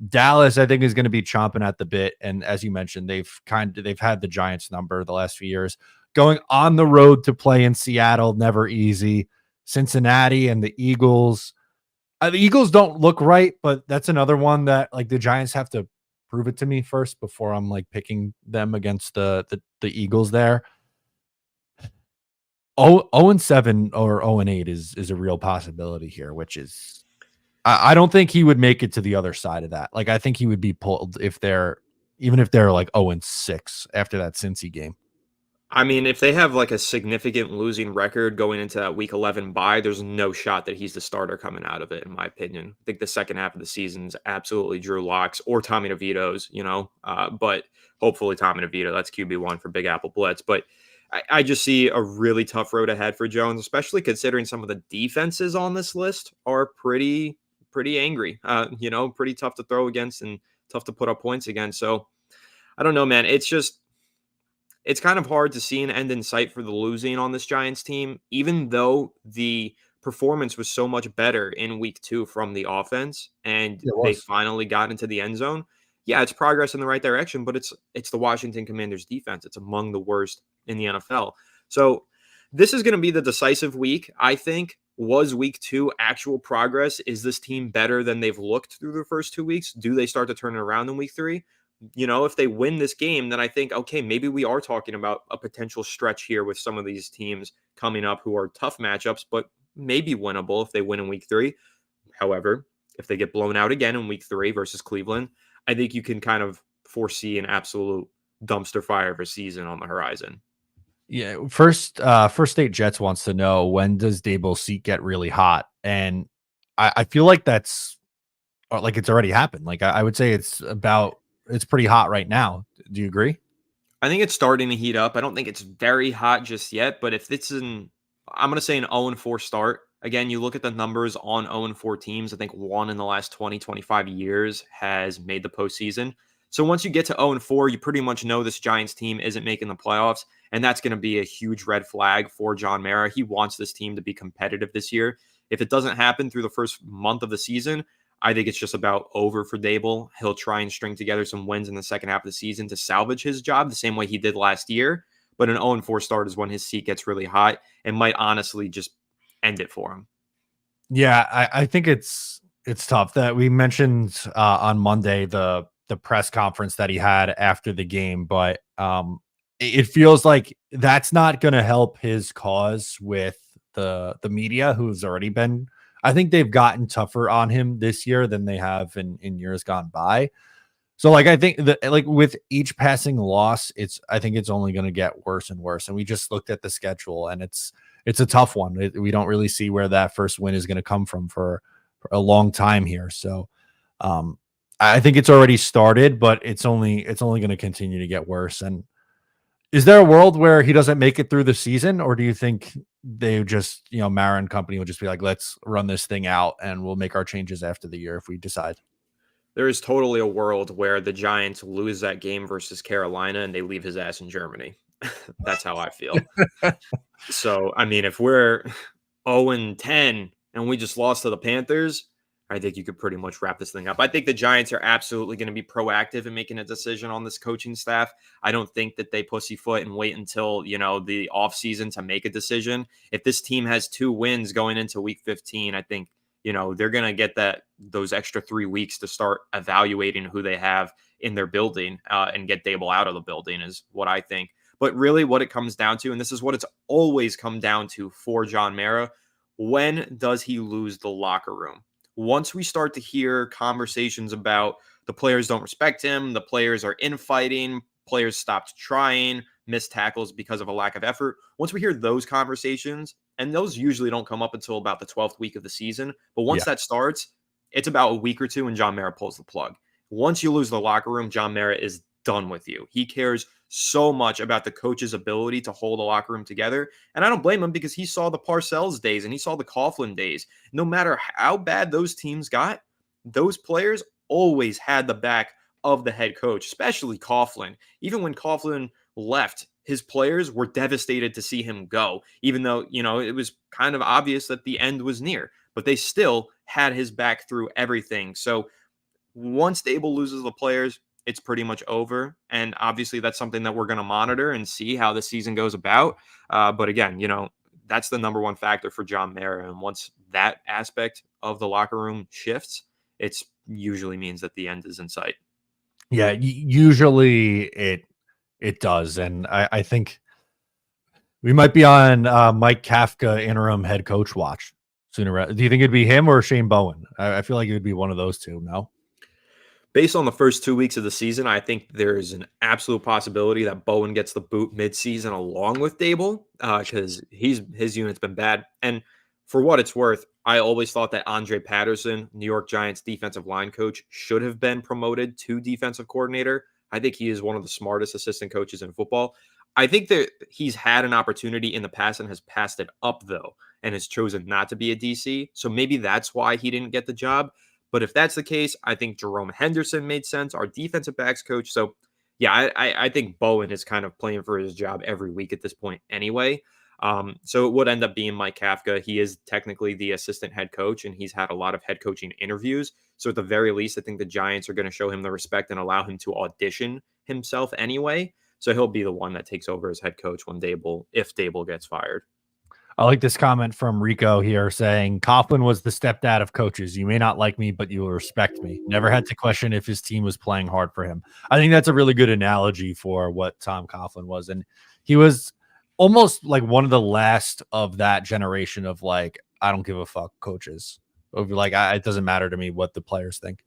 Dallas, I think, is going to be chomping at the bit. And as you mentioned, they've had the Giants number the last few years. Going on the road to play in Seattle, never easy. Cincinnati and the Eagles. The Eagles don't look right, but that's another one that, like, the Giants have to prove it to me first before I'm like picking them against the Eagles there. 0-7 or 0-8 is a real possibility here, which is, I don't think he would make it to the other side of that. Like, I think he would be pulled even if they're like 0-6 after that Cincy game. I mean, if they have like a significant losing record going into that week 11 bye, there's no shot that he's the starter coming out of it, in my opinion. I think the second half of the season is absolutely Drew Locke's or Tommy DeVito's, but hopefully Tommy DeVito, that's QB1 for Big Apple Blitz. But I just see a really tough road ahead for Jones, especially considering some of the defenses on this list are pretty angry, pretty tough to throw against and tough to put up points against. So I don't know, man. It's kind of hard to see an end in sight for the losing on this Giants team, even though the performance was so much better in week 2 from the offense and It they was. finally got into the end zone. Yeah, it's progress in the right direction, but it's the Washington Commanders defense. It's among the worst in the NFL. So this is going to be the decisive week, I think. Was week 2 actual progress? Is this team better than they've looked through the first 2 weeks? Do they start to turn it around in week 3? If they win this game, then I think, okay, maybe we are talking about a potential stretch here with some of these teams coming up who are tough matchups, but maybe winnable if they win in week 3. However, if they get blown out again in week 3 versus Cleveland, I think you can kind of foresee an absolute dumpster fire of a season on the horizon. Yeah. First State Jets wants to know, when does Dable's seat get really hot? And I feel like that's like it's already happened. Like I would say it's pretty hot right now. Do you agree? I think it's starting to heat up. I don't think it's very hot just yet, but if it's I'm going to say an 0-4 start. Again, you look at the numbers on 0-4 teams. I think one in the last 20, 25 years has made the postseason. So once you get to 0-4, you pretty much know this Giants team isn't making the playoffs. And that's going to be a huge red flag for John Mara. He wants this team to be competitive this year. If it doesn't happen through the first month of the season, I think it's just about over for Dable. He'll try and string together some wins in the second half of the season to salvage his job the same way he did last year. But an 0-4 start is when his seat gets really hot and might honestly just end it for him. Yeah, I think it's tough. That we mentioned on Monday the press conference that he had after the game, but it feels like that's not going to help his cause with the media, who's already been. I think they've gotten tougher on him this year than they have in years gone by. So like I think that like with each passing loss, I think it's only going to get worse and worse. And we just looked at the schedule, and it's a tough one. We don't really see where that first win is going to come from for a long time here. So I think it's already started, but it's only going to continue to get worse. And is there a world where he doesn't make it through the season, or do you think they just, Mara and company will just be like, let's run this thing out and we'll make our changes after the year if we decide? There is totally a world where the Giants lose that game versus Carolina and they leave his ass in Germany. That's how I feel. So, I mean, if we're 0-10 and we just lost to the Panthers, I think you could pretty much wrap this thing up. I think the Giants are absolutely going to be proactive in making a decision on this coaching staff. I don't think that they pussyfoot and wait until, the offseason to make a decision. If this team has 2 wins going into week 15, I think, they're going to get those extra 3 weeks to start evaluating who they have in their building and get Dable out of the building is what I think. But really what it comes down to, and this is what it's always come down to for John Mara, when does he lose the locker room? Once we start to hear conversations about the players don't respect him, the players are infighting, players stopped trying, missed tackles because of a lack of effort. Once we hear those conversations, and those usually don't come up until about the 12th week of the season, but once that starts, it's about a week or two and John Mara pulls the plug. Once you lose the locker room, John Mara is done with you. He cares so much about the coach's ability to hold the locker room together. And I don't blame him, because he saw the Parcells days and he saw the Coughlin days. No matter how bad those teams got, those players always had the back of the head coach, especially Coughlin. Even when Coughlin left, his players were devastated to see him go, even though, it was kind of obvious that the end was near, but they still had his back through everything. So once Dable loses the players, it's pretty much over. And obviously that's something that we're going to monitor and see how the season goes about. But again, that's the number one factor for John Mara. And once that aspect of the locker room shifts, it's usually means that the end is in sight. Yeah, usually it does. And I think we might be on Mike Kafka interim head coach watch sooner. Do you think it'd be him or Shane Bowen? I feel like it would be one of those two. No. Based on the first 2 weeks of the season, I think there's an absolute possibility that Bowen gets the boot midseason along with Dable, because his unit's been bad. And for what it's worth, I always thought that Andre Patterson, New York Giants defensive line coach, should have been promoted to defensive coordinator. I think he is one of the smartest assistant coaches in football. I think that he's had an opportunity in the past and has passed it up, though, and has chosen not to be a DC. So maybe that's why he didn't get the job. But if that's the case, I think Jerome Henderson made sense, our defensive backs coach. So, yeah, I think Bowen is kind of playing for his job every week at this point anyway. So it would end up being Mike Kafka. He is technically the assistant head coach, and he's had a lot of head coaching interviews. So at the very least, I think the Giants are going to show him the respect and allow him to audition himself anyway. So he'll be the one that takes over as head coach if Dable gets fired. I like this comment from Rico here saying Coughlin was the stepdad of coaches. You may not like me, but you will respect me. Never had to question if his team was playing hard for him. I think that's a really good analogy for what Tom Coughlin was. And he was almost like one of the last of that generation of like, I don't give a fuck coaches. Of like, it doesn't matter to me what the players think.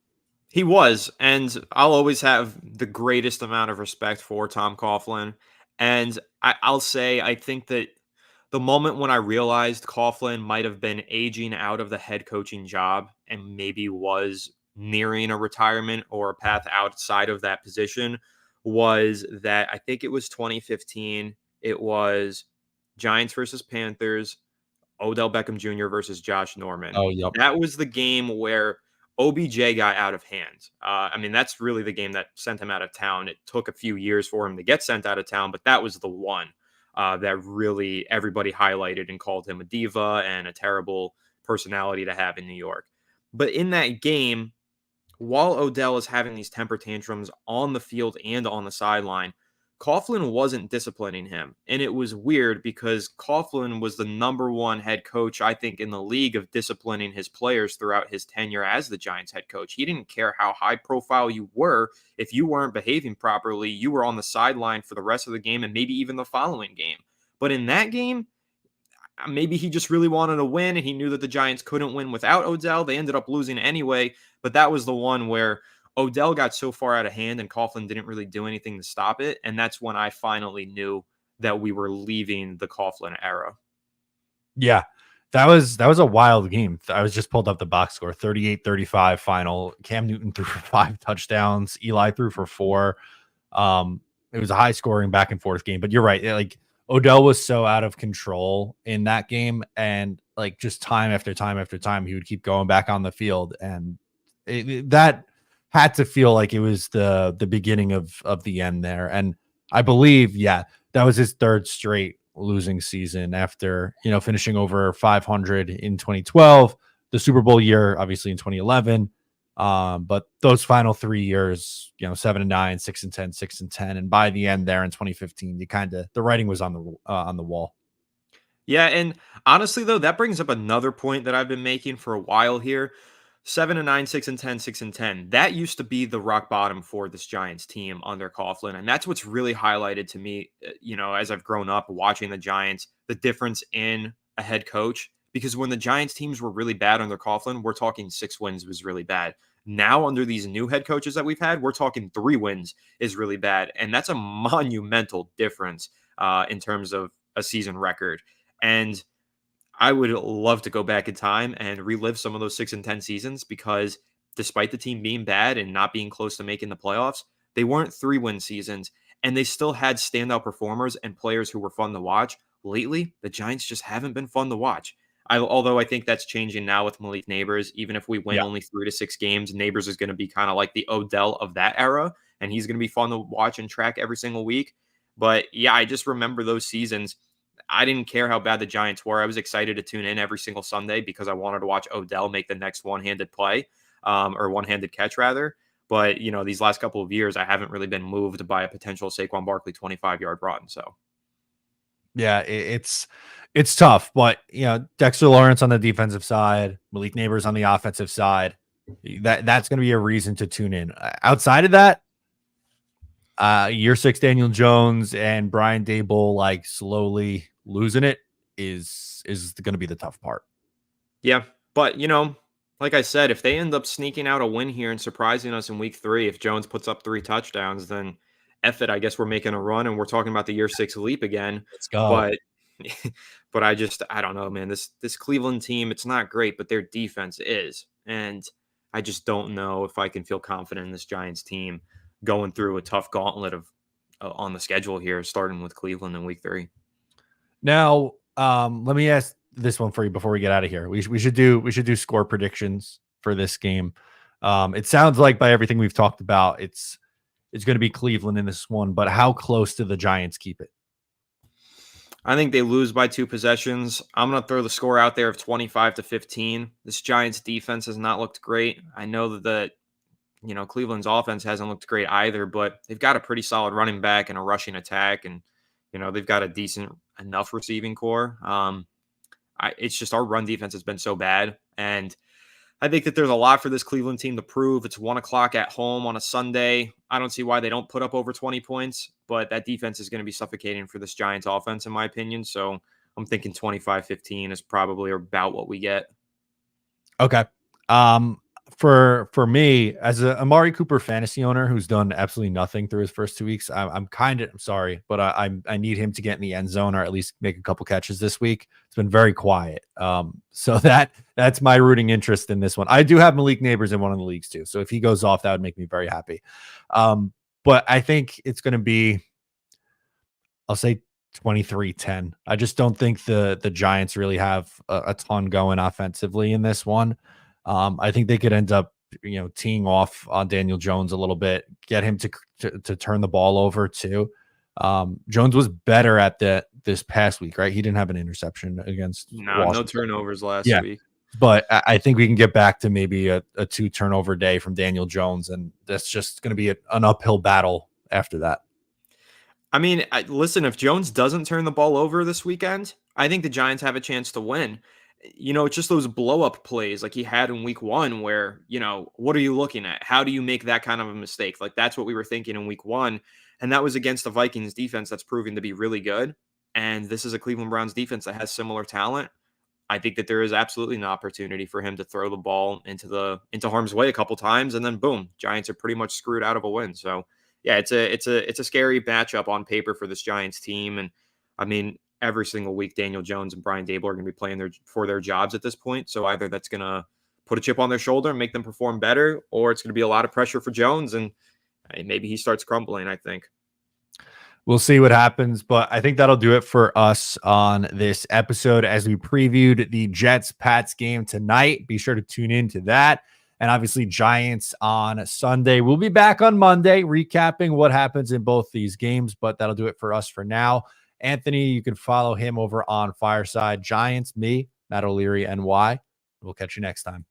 He was, and I'll always have the greatest amount of respect for Tom Coughlin. And I'll say, I think that the moment when I realized Coughlin might have been aging out of the head coaching job and maybe was nearing a retirement or a path outside of that position was that I think it was 2015. It was Giants versus Panthers, Odell Beckham Jr. versus Josh Norman. Oh, yep. That was the game where OBJ got out of hand. I mean, that's really the game that sent him out of town. It took a few years for him to get sent out of town, but that was the one that really everybody highlighted and called him a diva and a terrible personality to have in New York. But in that game, while Odell is having these temper tantrums on the field and on the sideline, Coughlin wasn't disciplining him. And it was weird because Coughlin was the number one head coach, I think, in the league of disciplining his players throughout his tenure as the Giants head coach. He didn't care how high profile you were. If you weren't behaving properly, you were on the sideline for the rest of the game and maybe even the following game. But in that game, maybe he just really wanted to win and he knew that the Giants couldn't win without Odell. They ended up losing anyway. But that was the one where Odell got so far out of hand and Coughlin didn't really do anything to stop it. And that's when I finally knew that we were leaving the Coughlin era. Yeah, that was a wild game. I was just pulled up the box score, 38-35 final. Cam Newton threw for 5 touchdowns. Eli threw for 4. It was a high scoring back and forth game, but you're right. Like Odell was so out of control in that game, and like just time after time after time, he would keep going back on the field, and that had to feel like it was the beginning of the end there. And I believe, yeah, that was his 3rd straight losing season after, finishing over 500 in 2012, the Super Bowl year, obviously in 2011. But those final 3 years, 7-9, 6-10, 6-10. And by the end there in 2015, the writing was on the wall. Yeah. And honestly, though, that brings up another point that I've been making for a while here. 7-9, 6-10, 6-10. That used to be the rock bottom for this Giants team under Coughlin. And that's what's really highlighted to me, as I've grown up watching the Giants, the difference in a head coach. Because when the Giants teams were really bad under Coughlin, we're talking 6 wins was really bad. Now, under these new head coaches that we've had, we're talking 3 wins is really bad. And that's a monumental difference in terms of a season record. And I would love to go back in time and relive some of those 6-10 seasons because despite the team being bad and not being close to making the playoffs, they weren't 3-win seasons and they still had standout performers and players who were fun to watch. Lately, the Giants just haven't been fun to watch. Although I think that's changing now with Malik Neighbors. Even if we win only 3 to 6 games, Neighbors is going to be kind of like the Odell of that era, and he's going to be fun to watch and track every single week. But yeah, I just remember those seasons. I didn't care how bad the Giants were. I was excited to tune in every single Sunday because I wanted to watch Odell make the next one-handed play or one-handed catch rather. But, these last couple of years, I haven't really been moved by a potential Saquon Barkley 25-yard run. So, yeah, it's tough. But, Dexter Lawrence on the defensive side, Malik Neighbors on the offensive side, that's going to be a reason to tune in. Outside of that, year 6 Daniel Jones and Brian Daboll like slowly losing it is going to be the tough part. Yeah, but Like I said, if they end up sneaking out a win here and surprising us in week 3, if Jones puts up 3 touchdowns, then F it, I guess we're making a run and we're talking about the year 6 leap again. Let's go. But but I don't know, man. This Cleveland team, it's not great, but their defense is. And I just don't know if I can feel confident in this Giants team going through a tough gauntlet of on the schedule here, starting with Cleveland in week 3. Now, let me ask this one for you before we get out of here. We should do score predictions for this game. It sounds like by everything we've talked about, it's going to be Cleveland in this one, but how close do the Giants keep it? I think they lose by 2 possessions. I'm going to throw the score out there of 25-15. This Giants defense has not looked great. I know that Cleveland's offense hasn't looked great either, but they've got a pretty solid running back and a rushing attack, and they've got a decent enough receiving core. It's just our run defense has been so bad, and I think that there's a lot for this Cleveland team to prove. It's 1:00 at home on a Sunday. I don't see why they don't put up over 20 points, but that defense is going to be suffocating for this Giants offense, in my opinion. So I'm thinking 25-15 is probably about what we get. Okay. For me, as a Amari Cooper fantasy owner who's done absolutely nothing through his first 2 weeks, I'm sorry, but I need him to get in the end zone or at least make a couple catches this week. It's been very quiet. So that's my rooting interest in this one. I do have Malik Neighbors in one of the leagues too. So if he goes off, that would make me very happy. But I think it's going to be, I'll say 23-10. I just don't think the Giants really have a ton going offensively in this one. I think they could end up, teeing off on Daniel Jones a little bit, get him to turn the ball over too. Jones was better at this past week, right? He didn't have an interception against no turnovers last week. But I think we can get back to maybe a 2 turnover day from Daniel Jones, and that's just going to be an uphill battle after that. I mean, listen, if Jones doesn't turn the ball over this weekend, I think the Giants have a chance to win. It's just those blow up plays like he had in week 1 where, what are you looking at? How do you make that kind of a mistake? Like that's what we were thinking in week 1. And that was against the Vikings defense that's proving to be really good. And this is a Cleveland Browns defense that has similar talent. I think that there is absolutely an opportunity for him to throw the ball into harm's way a couple times. And then boom, Giants are pretty much screwed out of a win. So yeah, it's a scary matchup on paper for this Giants team. And I mean, every single week, Daniel Jones and Brian Dable are going to be playing for their jobs at this point. So either that's going to put a chip on their shoulder and make them perform better, or it's going to be a lot of pressure for Jones and maybe he starts crumbling, I think. We'll see what happens, but I think that'll do it for us on this episode as we previewed the Jets-Pats game tonight. Be sure to tune in to that. And obviously Giants on Sunday. We'll be back on Monday recapping what happens in both these games, but that'll do it for us for now. Anthony, you can follow him over on Fireside Giants, me, Matt O'Leary, NY. We'll catch you next time.